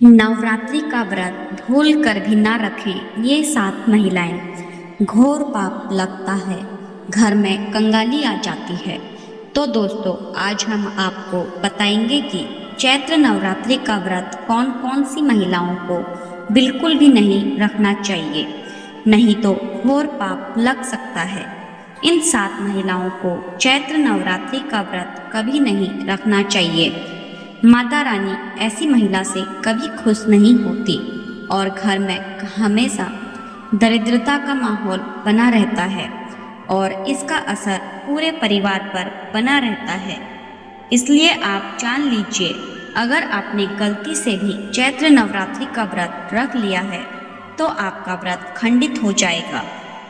नवरात्रि का व्रत भूल कर भी ना रखें ये 7 महिलाएं। घोर पाप लगता है, घर में कंगाली आ जाती है। तो दोस्तों, आज हम आपको बताएंगे कि चैत्र नवरात्रि का व्रत कौन कौन सी महिलाओं को बिल्कुल भी नहीं रखना चाहिए, नहीं तो घोर पाप लग सकता है। इन 7 महिलाओं को चैत्र नवरात्रि का व्रत कभी नहीं रखना चाहिए। माता रानी ऐसी महिला से कभी खुश नहीं होती और घर में हमेशा दरिद्रता का माहौल बना रहता है और इसका असर पूरे परिवार पर बना रहता है। इसलिए आप जान लीजिए, अगर आपने गलती से भी चैत्र नवरात्रि का व्रत रख लिया है तो आपका व्रत खंडित हो जाएगा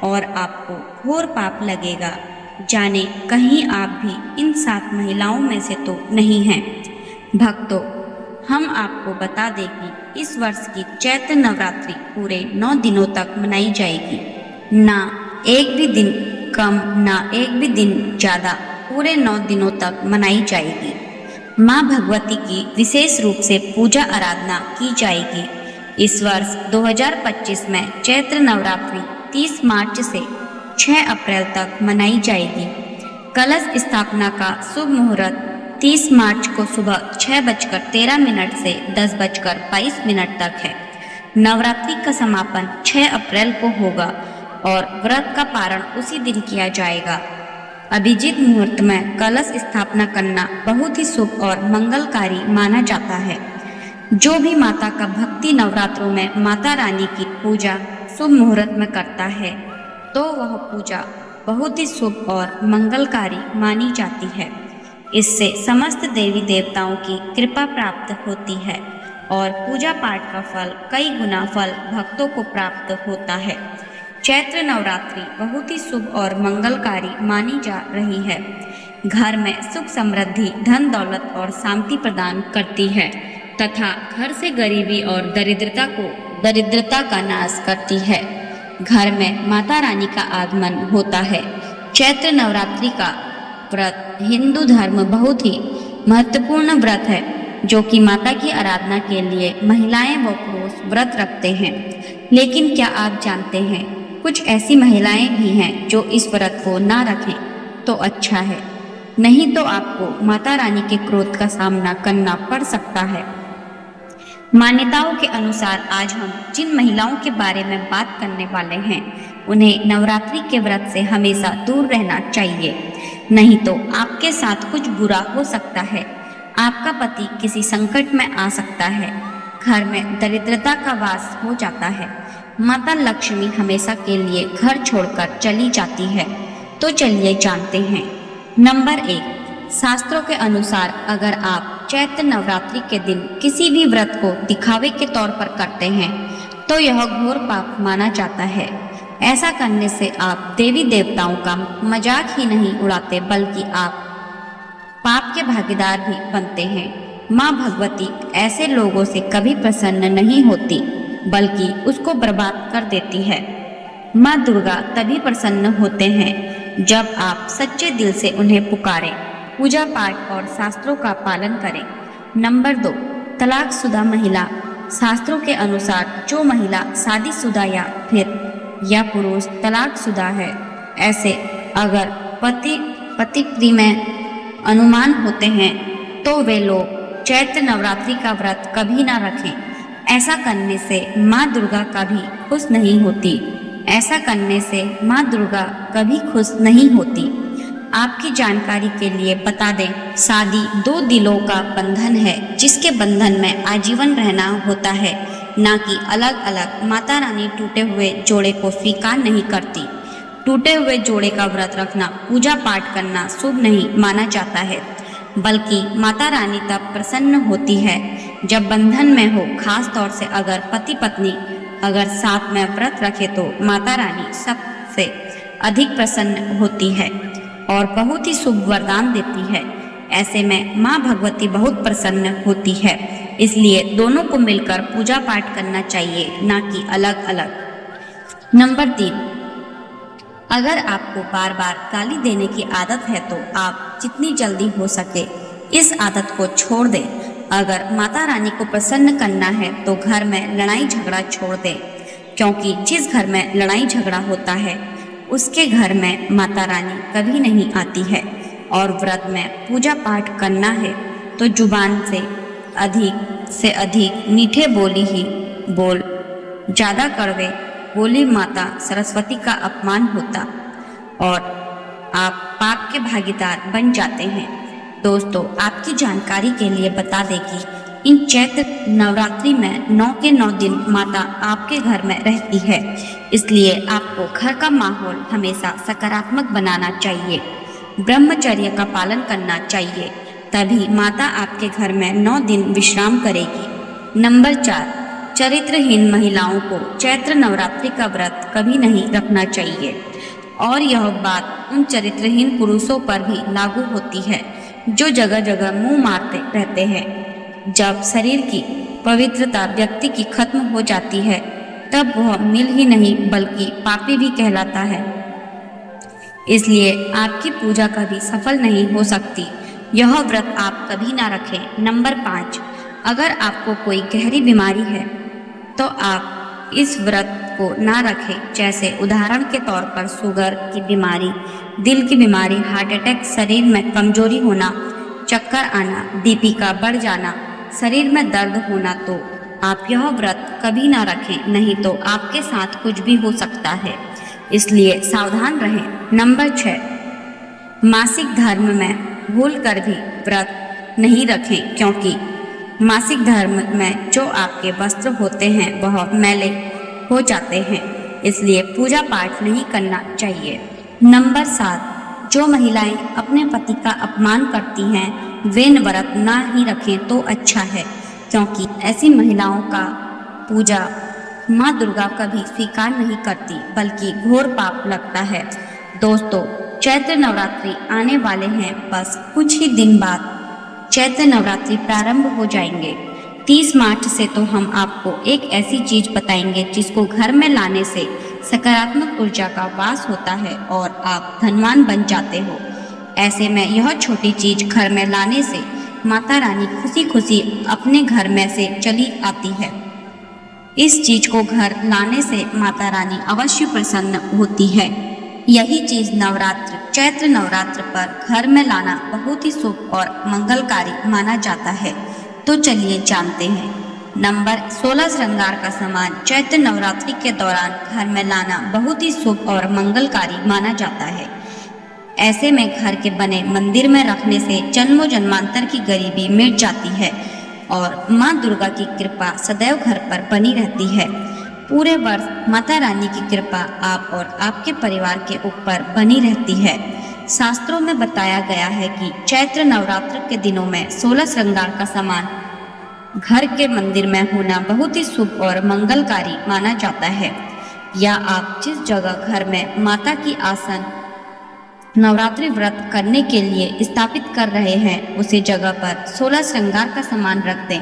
और आपको घोर पाप लगेगा। जाने कहीं आप भी इन 7 महिलाओं में से तो नहीं हैं। भक्तों, हम आपको बता दें कि इस वर्ष की चैत्र नवरात्रि पूरे 9 दिनों तक मनाई जाएगी। ना एक भी दिन कम, ना एक भी दिन ज़्यादा, पूरे 9 दिनों तक मनाई जाएगी। माँ भगवती की विशेष रूप से पूजा आराधना की जाएगी। इस वर्ष 2025 में चैत्र नवरात्रि 30 मार्च से 6 अप्रैल तक मनाई जाएगी। कलश स्थापना का शुभ मुहूर्त 30 मार्च को सुबह 6:13 से 10:22 तक है। नवरात्रि का समापन 6 अप्रैल को होगा और व्रत का पारण उसी दिन किया जाएगा। अभिजीत मुहूर्त में कलश स्थापना करना बहुत ही शुभ और मंगलकारी माना जाता है। जो भी माता का भक्ति नवरात्रों में माता रानी की पूजा शुभ मुहूर्त में करता है तो वह पूजा बहुत ही शुभ और मंगलकारी मानी जाती है। इससे समस्त देवी देवताओं की कृपा प्राप्त होती है और पूजा पाठ का फल कई गुना फल भक्तों को प्राप्त होता है। चैत्र नवरात्रि बहुत ही शुभ और मंगलकारी मानी जा रही है। घर में सुख समृद्धि, धन दौलत और शांति प्रदान करती है तथा घर से गरीबी और दरिद्रता का नाश करती है। घर में माता रानी का आगमन होता है। चैत्र नवरात्रि का व्रत हिंदू धर्म बहुत ही महत्वपूर्ण व्रत है, जो कि माता की आराधना के लिए महिलाएं व पुरुष व्रत रखते हैं। लेकिन क्या आप जानते हैं, कुछ ऐसी महिलाएं भी हैं जो इस व्रत को ना रखें तो अच्छा है, नहीं तो आपको माता रानी के क्रोध का सामना करना पड़ सकता है। मान्यताओं के अनुसार आज हम जिन महिलाओं के बारे में बात करने वाले हैं, उन्हें नवरात्रि के व्रत से हमेशा दूर रहना चाहिए, नहीं तो आपके साथ कुछ बुरा हो सकता है। आपका पति किसी संकट में आ सकता है, घर में दरिद्रता का वास हो जाता है, माता लक्ष्मी हमेशा के लिए घर छोड़कर चली जाती है। तो चलिए जानते हैं। नंबर 1, शास्त्रों के अनुसार अगर आप चैत्र नवरात्रि के दिन किसी भी व्रत को दिखावे के तौर पर करते हैं तो यह घोर पाप माना जाता है। ऐसा करने से आप देवी देवताओं का मजाक ही नहीं उड़ाते, बल्कि आप पाप के भागीदार भी बनते हैं। माँ भगवती ऐसे लोगों से कभी प्रसन्न नहीं होती, बल्कि उसको बर्बाद कर देती है। माँ दुर्गा तभी प्रसन्न होते हैं जब आप सच्चे दिल से उन्हें पुकारें, पूजा पाठ और शास्त्रों का पालन करें। नंबर 2, तलाकशुदा महिला। शास्त्रों के अनुसार जो महिला शादीशुदा या पुरुष तलाकशुदा है, ऐसे अगर पति में अनुमान होते हैं तो वे लोग चैत्र नवरात्रि का व्रत कभी ना रखें। ऐसा करने से माँ दुर्गा कभी खुश नहीं होती। ऐसा करने से माँ दुर्गा कभी खुश नहीं होती। आपकी जानकारी के लिए बता दें, शादी 2 दिलों का बंधन है, जिसके बंधन में आजीवन रहना होता है, ना कि अलग अलग। माता रानी टूटे हुए जोड़े को स्वीकार नहीं करती। टूटे हुए जोड़े का व्रत रखना, पूजा पाठ करना शुभ नहीं माना जाता है, बल्कि माता रानी तब प्रसन्न होती है जब बंधन में हो। खास तौर से अगर पति पत्नी अगर साथ में व्रत रखे तो माता रानी सबसे अधिक प्रसन्न होती है और बहुत ही शुभ वरदान देती है। ऐसे में माँ भगवती बहुत प्रसन्न होती है। इसलिए दोनों को मिलकर पूजा पाठ करना चाहिए, ना कि अलग अलग। नंबर 3, अगर आपको बार बार गाली देने की आदत है तो आप जितनी जल्दी हो सके इस आदत को छोड़ दें। अगर माता रानी को प्रसन्न करना है तो घर में लड़ाई झगड़ा छोड़ दें, क्योंकि जिस घर में लड़ाई झगड़ा होता है उसके घर में माता रानी कभी नहीं आती है। और व्रत में पूजा पाठ करना है तो जुबान से अधिक मीठे बोली ही बोल, ज़्यादा कड़वे बोली माता सरस्वती का अपमान होता और आप पाप के भागीदार बन जाते हैं। दोस्तों, आपकी जानकारी के लिए बता दें कि इन चैत्र नवरात्रि में 9 के 9 दिन माता आपके घर में रहती है, इसलिए आपको घर का माहौल हमेशा सकारात्मक बनाना चाहिए, ब्रह्मचर्य का पालन करना चाहिए, तभी माता आपके घर में 9 दिन विश्राम करेगी। नंबर 4, चरित्रहीन महिलाओं को चैत्र नवरात्रि का व्रत कभी नहीं रखना चाहिए और यह बात उन चरित्रहीन पुरुषों पर भी लागू होती है जो जगह जगह मुंह मारते रहते हैं। जब शरीर की पवित्रता व्यक्ति की खत्म हो जाती है तब वह मिल ही नहीं बल्कि पापी भी कहलाता है, इसलिए आपकी पूजा कभी सफल नहीं हो सकती। यह व्रत आप कभी ना रखें। नंबर 5, अगर आपको कोई गहरी बीमारी है तो आप इस व्रत को ना रखें। जैसे उदाहरण के तौर पर शुगर की बीमारी, दिल की बीमारी, हार्ट अटैक, शरीर में कमजोरी होना, चक्कर आना, बीपी का बढ़ जाना, शरीर में दर्द होना, तो आप यह व्रत कभी ना रखें, नहीं तो आपके साथ कुछ भी हो सकता है, इसलिए सावधान रहें। नंबर 6, मासिक धर्म में भूल कर भी व्रत नहीं रखें, क्योंकि मासिक धर्म में जो आपके वस्त्र होते हैं वह मैले हो जाते हैं, इसलिए पूजा पाठ नहीं करना चाहिए। नंबर 7, जो महिलाएं अपने पति का अपमान करती हैं वे व्रत ना ही रखें तो अच्छा है, क्योंकि ऐसी महिलाओं का पूजा माँ दुर्गा कभी स्वीकार नहीं करती बल्कि घोर पाप लगता है। दोस्तों, चैत्र नवरात्रि आने वाले हैं, बस कुछ ही दिन बाद चैत्र नवरात्रि प्रारंभ हो जाएंगे। 30 मार्च से तो हम आपको एक ऐसी चीज बताएंगे जिसको घर में लाने से सकारात्मक ऊर्जा का वास होता है और आप धनवान बन जाते हो। ऐसे में यह छोटी चीज घर में लाने से माता रानी खुशी खुशी अपने घर में से चली आती है। इस चीज को घर लाने से माता रानी अवश्य प्रसन्न होती है। यही चीज चैत्र नवरात्र पर घर में लाना बहुत ही शुभ और मंगलकारी माना जाता है। तो चलिए जानते हैं। नंबर 16, श्रृंगार का सामान चैत्र नवरात्रि के दौरान घर में लाना बहुत ही शुभ और मंगलकारी माना जाता है। ऐसे में घर के बने मंदिर में रखने से जन्मों जन्मांतर की गरीबी मिट जाती है और माँ दुर्गा की कृपा सदैव घर पर बनी रहती है। पूरे वर्ष माता रानी की कृपा आप और आपके परिवार के ऊपर बनी रहती है। शास्त्रों में बताया गया है कि चैत्र नवरात्र के दिनों में 16 श्रृंगार का सामान घर के मंदिर में होना बहुत ही शुभ और मंगलकारी माना जाता है। या आप जिस जगह घर में माता की आसन नवरात्रि व्रत करने के लिए स्थापित कर रहे हैं उसी जगह पर 16 श्रृंगार का सामान रख दें।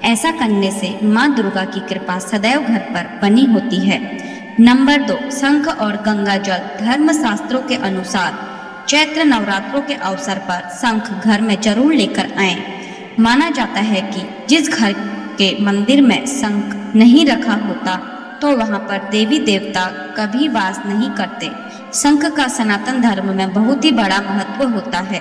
ऐसा करने से माँ दुर्गा की कृपा सदैव घर पर बनी होती है। नंबर 2, शंख और गंगा जल धर्म शास्त्रों के अनुसार चैत्र नवरात्रों के अवसर पर शंख घर में जरूर लेकर आएं। माना जाता है कि जिस घर के मंदिर में शंख नहीं रखा होता तो वहां पर देवी देवता कभी वास नहीं करते। शंख का सनातन धर्म में बहुत ही बड़ा महत्व होता है।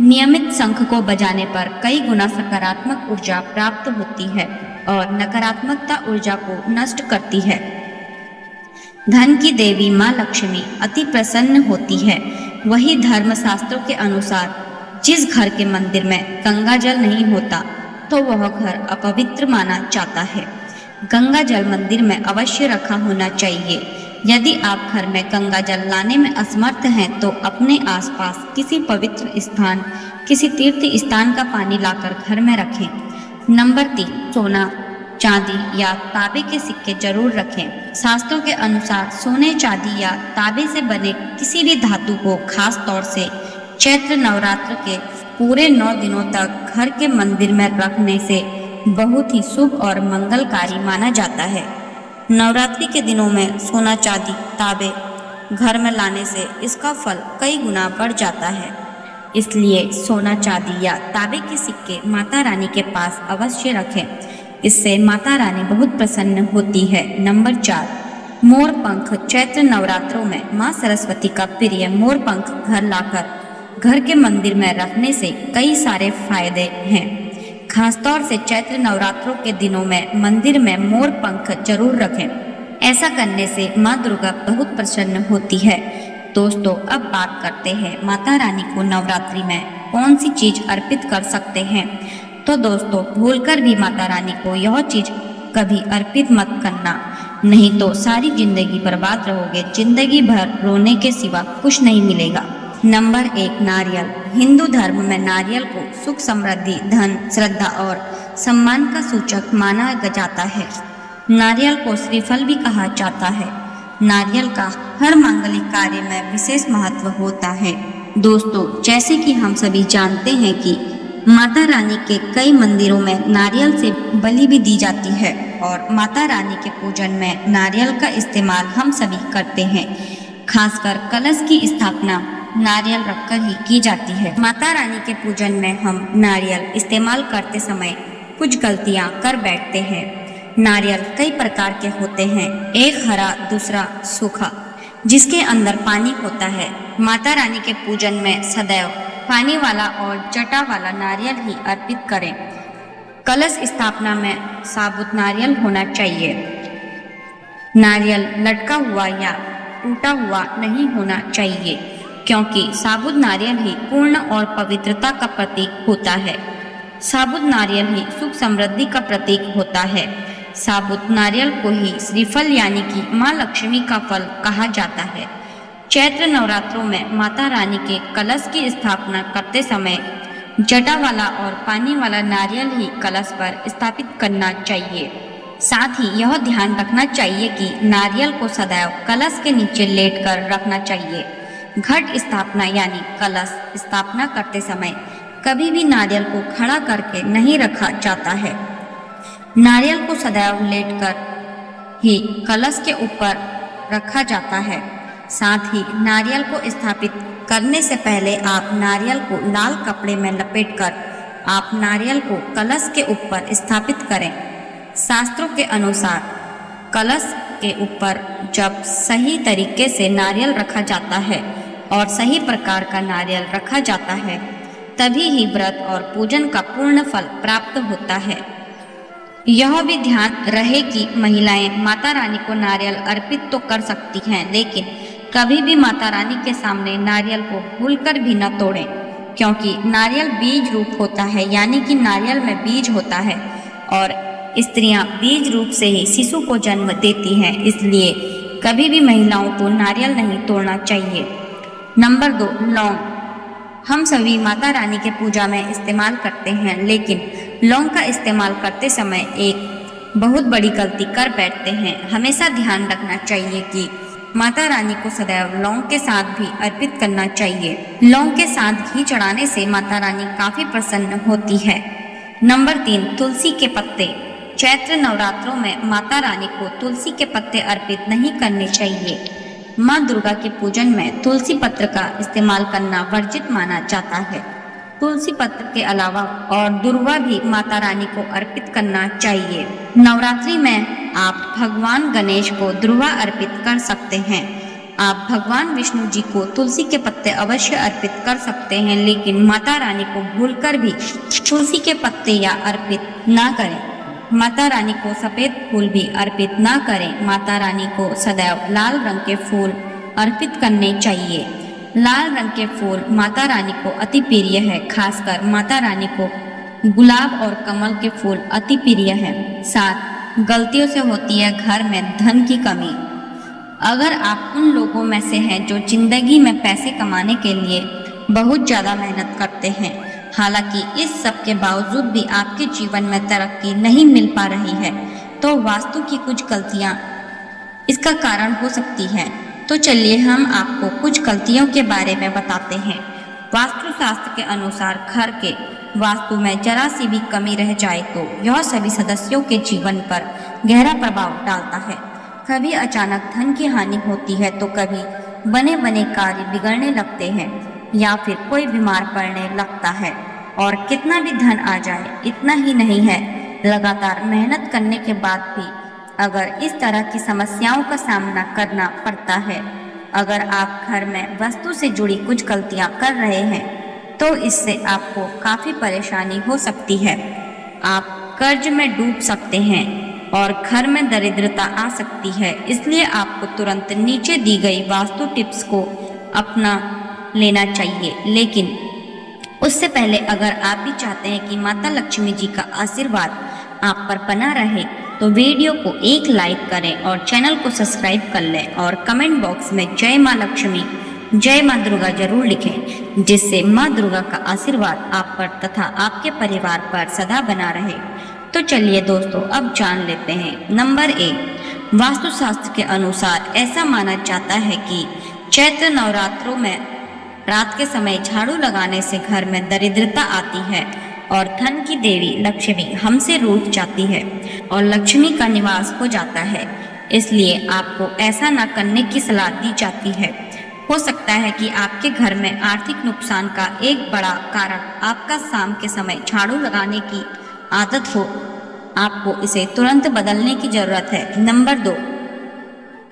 नियमित शंख को बजाने पर कई गुना सकारात्मक ऊर्जा प्राप्त होती है और नकारात्मकता ऊर्जा को नष्ट करती है। धन की देवी माँ लक्ष्मी अति प्रसन्न होती है। वही धर्म शास्त्रों के अनुसार जिस घर के मंदिर में गंगा जल नहीं होता तो वह घर अपवित्र माना जाता है। गंगा जल मंदिर में अवश्य रखा होना चाहिए। यदि आप घर में गंगा जल लाने में असमर्थ हैं तो अपने आसपास किसी पवित्र स्थान, किसी तीर्थ स्थान का पानी लाकर घर में रखें। नंबर 3, सोना, चांदी या तांबे के सिक्के जरूर रखें। शास्त्रों के अनुसार सोने, चांदी या तांबे से बने किसी भी धातु को खास तौर से चैत्र नवरात्र के पूरे 9 दिनों तक घर के मंदिर में रखने से बहुत ही शुभ और मंगलकारी माना जाता है। नवरात्रि के दिनों में सोना, चांदी, तांबे घर में लाने से इसका फल कई गुना बढ़ जाता है। इसलिए सोना चांदी या तांबे के सिक्के माता रानी के पास अवश्य रखें। इससे माता रानी बहुत प्रसन्न होती है। नंबर 4, मोर पंख। चैत्र नवरात्रों में माँ सरस्वती का प्रिय मोर पंख घर लाकर घर के मंदिर में रखने से कई सारे फायदे हैं। खासतौर से चैत्र नवरात्रों के दिनों में मंदिर में मोर पंख जरूर रखें। ऐसा करने से माँ दुर्गा बहुत प्रसन्न होती है। दोस्तों, अब बात करते हैं माता रानी को नवरात्रि में कौन सी चीज अर्पित कर सकते हैं। तो दोस्तों, भूलकर भी माता रानी को यह चीज कभी अर्पित मत करना, नहीं तो सारी जिंदगी बर्बाद रहोगे। जिंदगी भर रोने के सिवा कुछ नहीं मिलेगा। नंबर 1, नारियल। हिंदू धर्म में नारियल को सुख, समृद्धि, धन, श्रद्धा और सम्मान का सूचक माना जाता है। नारियल को श्रीफल भी कहा जाता है। नारियल का हर मांगलिक कार्य में विशेष महत्व होता है। दोस्तों, जैसे कि हम सभी जानते हैं कि माता रानी के कई मंदिरों में नारियल से बलि भी दी जाती है और माता रानी के पूजन में नारियल का इस्तेमाल हम सभी करते हैं। खासकर कलश की स्थापना नारियल रखकर ही की जाती है। माता रानी के पूजन में हम नारियल इस्तेमाल करते समय कुछ गलतियां कर बैठते हैं। नारियल कई प्रकार के होते हैं, एक हरा, दूसरा सूखा, जिसके अंदर पानी होता है। माता रानी के पूजन में सदैव पानी वाला और जटा वाला नारियल ही अर्पित करें। कलश स्थापना में साबुत नारियल होना चाहिए। नारियल लटका हुआ या टूटा हुआ नहीं होना चाहिए, क्योंकि साबुत नारियल ही पूर्ण और पवित्रता का प्रतीक होता है। साबुत नारियल ही सुख, समृद्धि का प्रतीक होता है। साबुत नारियल को ही श्रीफल यानी कि माँ लक्ष्मी का फल कहा जाता है। चैत्र नवरात्रों में माता रानी के कलश की स्थापना करते समय जटा वाला और पानी वाला नारियल ही कलश पर स्थापित करना चाहिए। साथ ही यह ध्यान रखना चाहिए कि नारियल को सदैव कलश के नीचे लेटकर रखना चाहिए। घट स्थापना यानी कलश स्थापना करते समय कभी भी नारियल को खड़ा करके नहीं रखा जाता है। नारियल को सदैव लेटकर ही कलश के ऊपर रखा जाता है। साथ ही नारियल को स्थापित करने से पहले आप नारियल को लाल कपड़े में लपेटकर आप नारियल को कलश के ऊपर स्थापित करें। शास्त्रों के अनुसार कलश के ऊपर जब सही तरीके से नारियल रखा जाता है और सही प्रकार का नारियल रखा जाता है, तभी ही व्रत और पूजन का पूर्ण फल प्राप्त होता है। यह भी ध्यान रहे कि महिलाएं माता रानी को नारियल अर्पित तो कर सकती हैं, लेकिन कभी भी माता रानी के सामने नारियल को भूलकर भी न तोड़ें, क्योंकि नारियल बीज रूप होता है, यानी कि नारियल में बीज होता है और स्त्रियां बीज रूप से ही शिशु को जन्म देती हैं। इसलिए कभी भी महिलाओं को नारियल नहीं तोड़ना चाहिए। नंबर 2, लौंग। हम सभी माता रानी के पूजा में इस्तेमाल करते हैं, लेकिन लौंग का इस्तेमाल करते समय एक बहुत बड़ी गलती कर बैठते हैं। हमेशा ध्यान रखना चाहिए कि माता रानी को सदैव लौंग के साथ भी अर्पित करना चाहिए। लौंग के साथ घी चढ़ाने से माता रानी काफी प्रसन्न होती है। नंबर 3, तुलसी के पत्ते। चैत्र नवरात्रों में माता रानी को तुलसी के पत्ते अर्पित नहीं करने चाहिए। माँ दुर्गा के पूजन में तुलसी पत्र का इस्तेमाल करना वर्जित माना जाता है। तुलसी पत्र के अलावा और दुर्वा भी माता रानी को अर्पित करना चाहिए। नवरात्रि में आप भगवान गणेश को दुर्वा अर्पित कर सकते हैं। आप भगवान विष्णु जी को तुलसी के पत्ते अवश्य अर्पित कर सकते हैं, लेकिन माता रानी को भूलकर भी तुलसी के पत्ते या अर्पित ना करें। माता रानी को सफेद फूल भी अर्पित ना करें। माता रानी को सदैव लाल रंग के फूल अर्पित करने चाहिए। लाल रंग के फूल माता रानी को अति प्रिय है। खासकर माता रानी को गुलाब और कमल के फूल अति प्रिय है। 7, गलतियों से होती है घर में धन की कमी। अगर आप उन लोगों में से हैं जो जिंदगी में पैसे कमाने के लिए बहुत ज़्यादा मेहनत करते हैं, हालांकि इस सब के बावजूद भी आपके जीवन में तरक्की नहीं मिल पा रही है, तो वास्तु की कुछ गलतियां इसका कारण हो सकती हैं। तो चलिए हम आपको कुछ गलतियों के बारे में बताते हैं। वास्तु शास्त्र के अनुसार घर के वास्तु में जरा सी भी कमी रह जाए तो यह सभी सदस्यों के जीवन पर गहरा प्रभाव डालता है। कभी अचानक धन की हानि होती है तो कभी बने बने कार्य बिगड़ने लगते हैं। या फिर कोई बीमार पड़ने लगता है। और कितना भी धन आ जाए इतना ही नहीं है, लगातार मेहनत करने के बाद भी अगर इस तरह की समस्याओं का सामना करना पड़ता है, अगर आप घर में वस्तु से जुड़ी कुछ गलतियां कर रहे हैं तो इससे आपको काफ़ी परेशानी हो सकती है। आप कर्ज में डूब सकते हैं और घर में दरिद्रता आ सकती है। इसलिए आपको तुरंत नीचे दी गई वास्तु टिप्स को अपना लेना चाहिए। लेकिन उससे पहले अगर आप भी चाहते हैं कि माता लक्ष्मी जी का आशीर्वाद आप पर बना रहे तो वीडियो को एक लाइक करें और चैनल को सब्सक्राइब कर लें और कमेंट बॉक्स में जय माँ लक्ष्मी, जय माँ दुर्गा जरूर लिखें, जिससे माँ दुर्गा का आशीर्वाद आप पर तथा आपके परिवार पर सदा बना रहे। तो चलिए दोस्तों, अब जान लेते हैं। नंबर 1, वास्तुशास्त्र के अनुसार ऐसा माना जाता है कि चैत्र नवरात्रों में रात के समय झाड़ू लगाने से घर में दरिद्रता आती है और धन की देवी लक्ष्मी हमसे रूठ जाती है और लक्ष्मी का निवास हो जाता है। इसलिए आपको ऐसा न करने की सलाह दी जाती है। हो सकता है कि आपके घर में आर्थिक नुकसान का एक बड़ा कारण आपका शाम के समय झाड़ू लगाने की आदत हो। आपको इसे तुरंत बदलने की जरूरत है। नंबर 2,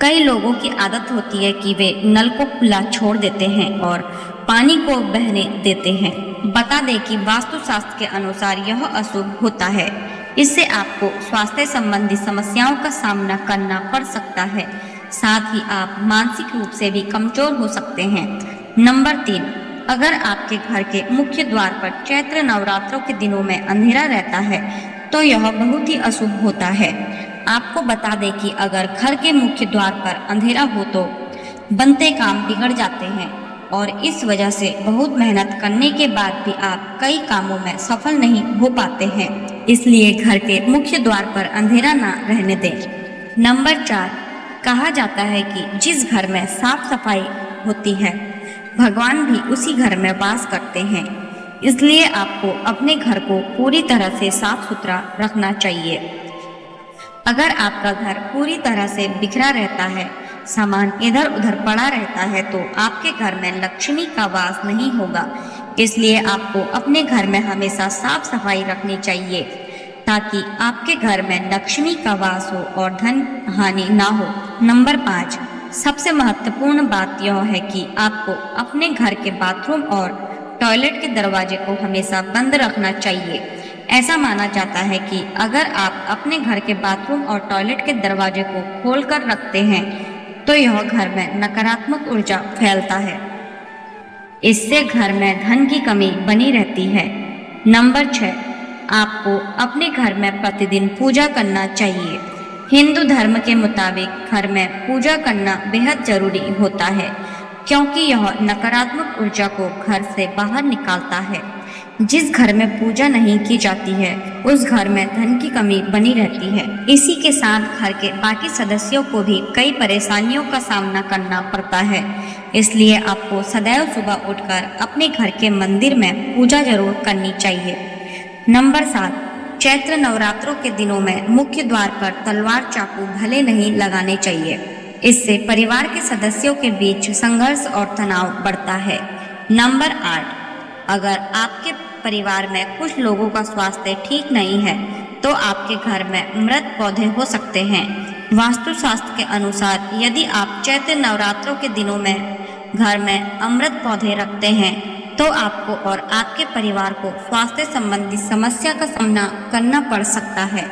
कई लोगों की आदत होती है कि वे नल को खुला छोड़ देते हैं और पानी को बहने देते हैं। बता दें कि वास्तुशास्त्र के अनुसार यह अशुभ होता है। इससे आपको स्वास्थ्य संबंधी समस्याओं का सामना करना पड़ सकता है। साथ ही आप मानसिक रूप से भी कमजोर हो सकते हैं। नंबर 3, अगर आपके घर के मुख्य द्वार पर चैत्र नवरात्रों के दिनों में अंधेरा रहता है तो यह बहुत ही अशुभ होता है। आपको बता दें कि अगर घर के मुख्य द्वार पर अंधेरा हो तो बनते काम बिगड़ जाते हैं और इस वजह से बहुत मेहनत करने के बाद भी आप कई कामों में सफल नहीं हो पाते हैं। इसलिए घर के मुख्य द्वार पर अंधेरा ना रहने दें। नंबर 4, कहा जाता है कि जिस घर में साफ सफाई होती है भगवान भी उसी घर में वास करते हैं। इसलिए आपको अपने घर को पूरी तरह से साफ सुथरा रखना चाहिए। अगर आपका घर पूरी तरह से बिखरा रहता है, सामान इधर उधर पड़ा रहता है तो आपके घर में लक्ष्मी का वास नहीं होगा। इसलिए आपको अपने घर में हमेशा साफ सफाई रखनी चाहिए ताकि आपके घर में लक्ष्मी का वास हो और धन हानि ना हो। नंबर 5, सबसे महत्वपूर्ण बात यह है कि आपको अपने घर के बाथरूम और टॉयलेट के दरवाजे को हमेशा बंद रखना चाहिए। ऐसा माना जाता है कि अगर आप अपने घर के बाथरूम और टॉयलेट के दरवाजे को खोलकर रखते हैं तो यह घर में नकारात्मक ऊर्जा फैलता है। इससे घर में धन की कमी बनी रहती है। नंबर 6, आपको अपने घर में प्रतिदिन पूजा करना चाहिए। हिंदू धर्म के मुताबिक घर में पूजा करना बेहद जरूरी होता है क्योंकि यह नकारात्मक ऊर्जा को घर से बाहर निकालता है। जिस घर में पूजा नहीं की जाती है उस घर में धन की कमी बनी रहती है। इसी के साथ घर के बाकी सदस्यों को भी कई परेशानियों का सामना करना पड़ता है। इसलिए आपको सदैव सुबह उठकर अपने घर के मंदिर में पूजा जरूर करनी चाहिए। नंबर 7, चैत्र नवरात्रों के दिनों में मुख्य द्वार पर तलवार चाकू भले नहीं लगाने चाहिए। इससे परिवार के सदस्यों के बीच संघर्ष और तनाव बढ़ता है। नंबर 8, अगर आपके परिवार में कुछ लोगों का स्वास्थ्य ठीक नहीं है तो आपके घर में मृत पौधे हो सकते हैं। वास्तुशास्त्र के अनुसार यदि आप चैत्र नवरात्रों के दिनों में घर में अमृत पौधे रखते हैं तो आपको और आपके परिवार को स्वास्थ्य संबंधी समस्या का सामना करना पड़ सकता है।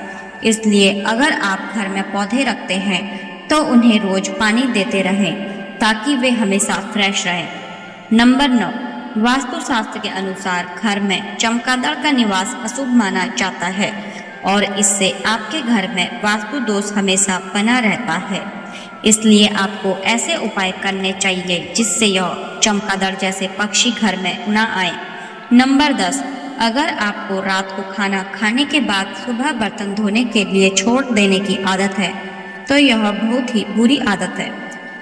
इसलिए अगर आप घर में पौधे रखते हैं तो उन्हें रोज पानी देते रहें ताकि वे हमेशा फ्रेश रहें। नंबर 9, वास्तुशास्त्र के अनुसार घर में चमगादड़ का निवास अशुभ माना जाता है और इससे आपके घर में वास्तु दोष हमेशा बना रहता है। इसलिए आपको ऐसे उपाय करने चाहिए जिससे यह चमगादड़ जैसे पक्षी घर में न आए। नंबर 10, अगर आपको रात को खाना खाने के बाद सुबह बर्तन धोने के लिए छोड़ देने की आदत है तो यह बहुत ही बुरी आदत है।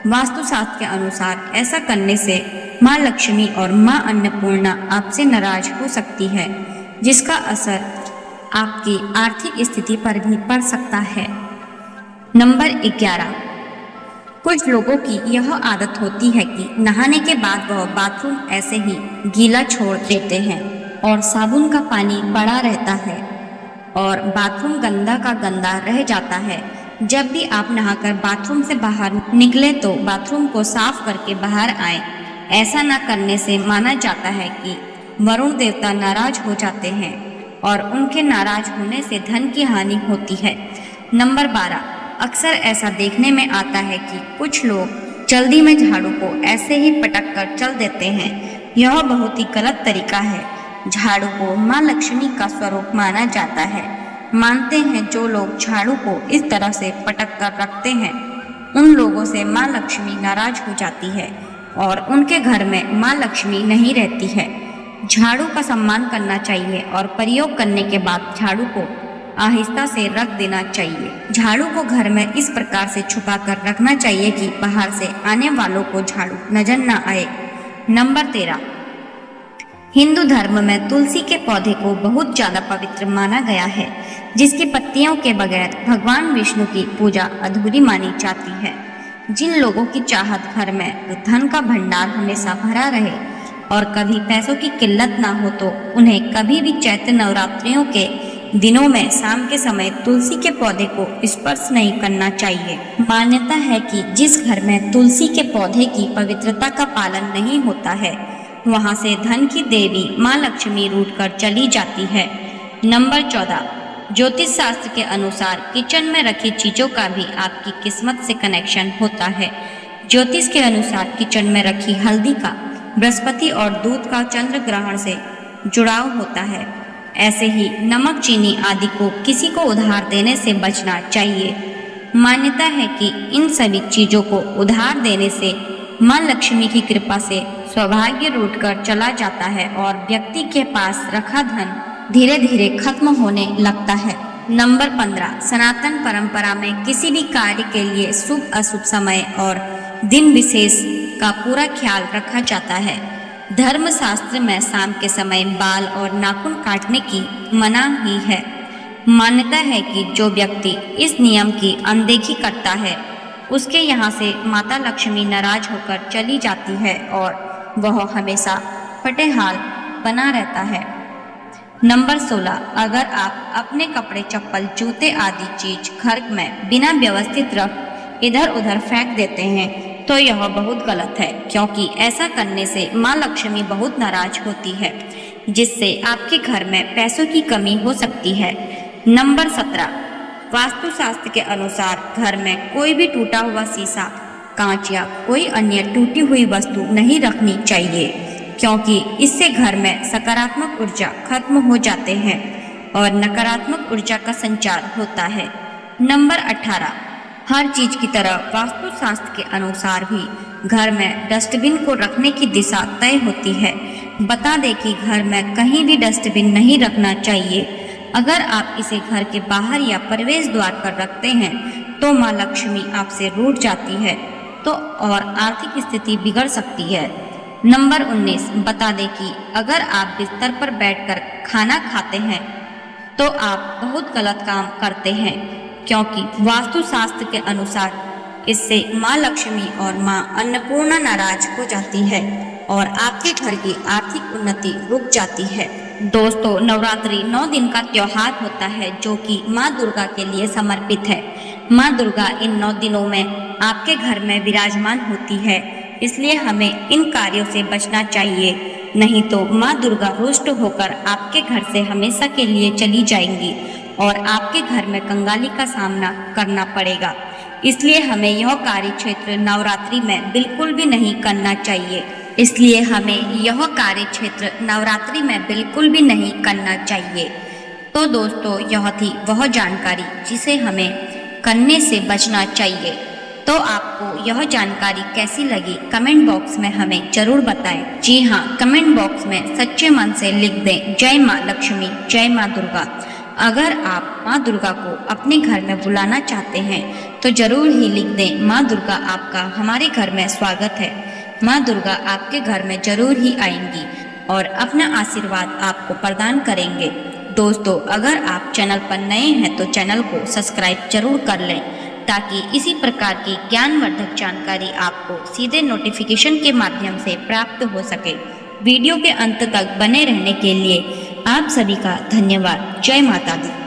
वास्तुशास्त्र के अनुसार ऐसा करने से माँ लक्ष्मी और माँ अन्नपूर्णा आपसे नाराज हो सकती है, जिसका असर आपकी आर्थिक स्थिति पर भी पड़ सकता है। नंबर 11, कुछ लोगों की यह आदत होती है कि नहाने के बाद वह बाथरूम ऐसे ही गीला छोड़ देते हैं और साबुन का पानी पड़ा रहता है और बाथरूम गंदा का गंदा रह जाता है। जब भी आप नहाकर बाथरूम से बाहर निकले तो बाथरूम को साफ करके बाहर आए। ऐसा न करने से माना जाता है कि वरुण देवता नाराज हो जाते हैं और उनके नाराज होने से धन की हानि होती है। नंबर 12, अक्सर ऐसा देखने में आता है कि कुछ लोग जल्दी में झाड़ू को ऐसे ही पटक कर चल देते हैं। यह बहुत ही गलत तरीका है। झाड़ू को माँ लक्ष्मी का स्वरूप माना जाता है। मानते हैं जो लोग झाड़ू को इस तरह से पटक कर रखते हैं उन लोगों से माँ लक्ष्मी नाराज हो जाती है और उनके घर में माँ लक्ष्मी नहीं रहती है। झाड़ू का सम्मान करना चाहिए और प्रयोग करने के बाद झाड़ू को आहिस्ता से रख देना चाहिए। झाड़ू को घर में इस प्रकार से छुपा कर रखना चाहिए कि बाहर से आने वालों को झाड़ू नजर न आए। नंबर 13, हिंदू धर्म में तुलसी के पौधे को बहुत ज्यादा पवित्र माना गया है, जिसकी पत्तियों के बगैर भगवान विष्णु की पूजा अधूरी मानी जाती है। जिन लोगों की चाहत घर में धन का भंडार हमेशा भरा रहे और कभी पैसों की किल्लत ना हो तो उन्हें कभी भी चैत्र नवरात्रियों के दिनों में शाम के समय तुलसी के पौधे को स्पर्श नहीं करना चाहिए। मान्यता है कि जिस घर में तुलसी के पौधे की पवित्रता का पालन नहीं होता है वहां से धन की देवी माँ लक्ष्मी रूठ कर चली जाती है। नंबर 14, ज्योतिष शास्त्र के अनुसार किचन में रखी चीजों का भी आपकी किस्मत से कनेक्शन होता है। ज्योतिष के अनुसार किचन में रखी हल्दी का बृहस्पति और दूध का चंद्र ग्रहण से जुड़ाव होता है। ऐसे ही नमक, चीनी आदि को किसी को उधार देने से बचना चाहिए। मान्यता है कि इन सभी चीजों को उधार देने से माँ लक्ष्मी की कृपा से सौभाग्य रूठ कर चला जाता है और व्यक्ति के पास रखा धन धीरे धीरे खत्म होने लगता है। नंबर 15, सनातन परंपरा में किसी भी कार्य के लिए शुभ अशुभ समय और दिन विशेष का पूरा ख्याल रखा जाता है। धर्म शास्त्र में शाम के समय बाल और नाखून काटने की मनाही है। मान्यता है कि जो व्यक्ति इस नियम की अनदेखी करता है उसके यहाँ से माता लक्ष्मी नाराज होकर चली जाती है और वह हमेशा फटेहाल बना रहता है। नंबर 16, अगर आप अपने कपड़े, चप्पल, जूते आदि चीज घर में बिना व्यवस्थित रख इधर उधर फेंक देते हैं तो यह बहुत गलत है, क्योंकि ऐसा करने से माँ लक्ष्मी बहुत नाराज होती है, जिससे आपके घर में पैसों की कमी हो सकती है। नंबर 17, वास्तुशास्त्र के अनुसार घर में कोई भी टूटा हुआ शीशा, कांच या कोई अन्य टूटी हुई वस्तु नहीं रखनी चाहिए, क्योंकि इससे घर में सकारात्मक ऊर्जा खत्म हो जाते हैं और नकारात्मक ऊर्जा का संचार होता है। नंबर 18, हर चीज की तरह वास्तुशास्त्र के अनुसार भी घर में डस्टबिन को रखने की दिशा तय होती है। बता दें कि घर में कहीं भी डस्टबिन नहीं रखना चाहिए। अगर आप इसे घर के बाहर या प्रवेश द्वार पर रखते हैं तो माँ लक्ष्मी आपसे रूठ जाती है तो और आर्थिक स्थिति बिगड़ सकती है। नंबर 19, बता दें कि अगर आप बिस्तर पर बैठकर खाना खाते हैं तो आप बहुत गलत काम करते हैं, क्योंकि वास्तुशास्त्र के अनुसार इससे माँ लक्ष्मी और माँ अन्नपूर्णा नाराज हो जाती है और आपके घर की आर्थिक उन्नति रुक जाती है। दोस्तों, नवरात्रि 9 दिन का त्योहार होता है जो कि माँ दुर्गा के लिए समर्पित है। माँ दुर्गा इन 9 दिनों में आपके घर में विराजमान होती है, इसलिए हमें इन कार्यों से बचना चाहिए, नहीं तो माँ दुर्गा रुष्ट होकर आपके घर से हमेशा के लिए चली जाएंगी और आपके घर में कंगाली का सामना करना पड़ेगा। इसलिए हमें यह कार्य क्षेत्र नवरात्रि में बिल्कुल भी नहीं करना चाहिए। तो दोस्तों, यह थी वह जानकारी जिसे हमें करने से बचना चाहिए। तो आपको यह जानकारी कैसी लगी कमेंट बॉक्स में हमें जरूर बताएं। जी हाँ, कमेंट बॉक्स में सच्चे मन से लिख दें जय माँ लक्ष्मी, जय माँ दुर्गा। अगर आप माँ दुर्गा को अपने घर में बुलाना चाहते हैं तो जरूर ही लिख दें माँ दुर्गा आपका हमारे घर में स्वागत है। माँ दुर्गा आपके घर में जरूर ही आएंगी और अपना आशीर्वाद आपको प्रदान करेंगे। दोस्तों, अगर आप चैनल पर नए हैं तो चैनल को सब्सक्राइब जरूर कर लें ताकि इसी प्रकार की ज्ञानवर्धक जानकारी आपको सीधे नोटिफिकेशन के माध्यम से प्राप्त हो सके। वीडियो के अंत तक बने रहने के लिए आप सभी का धन्यवाद। जय माता दी।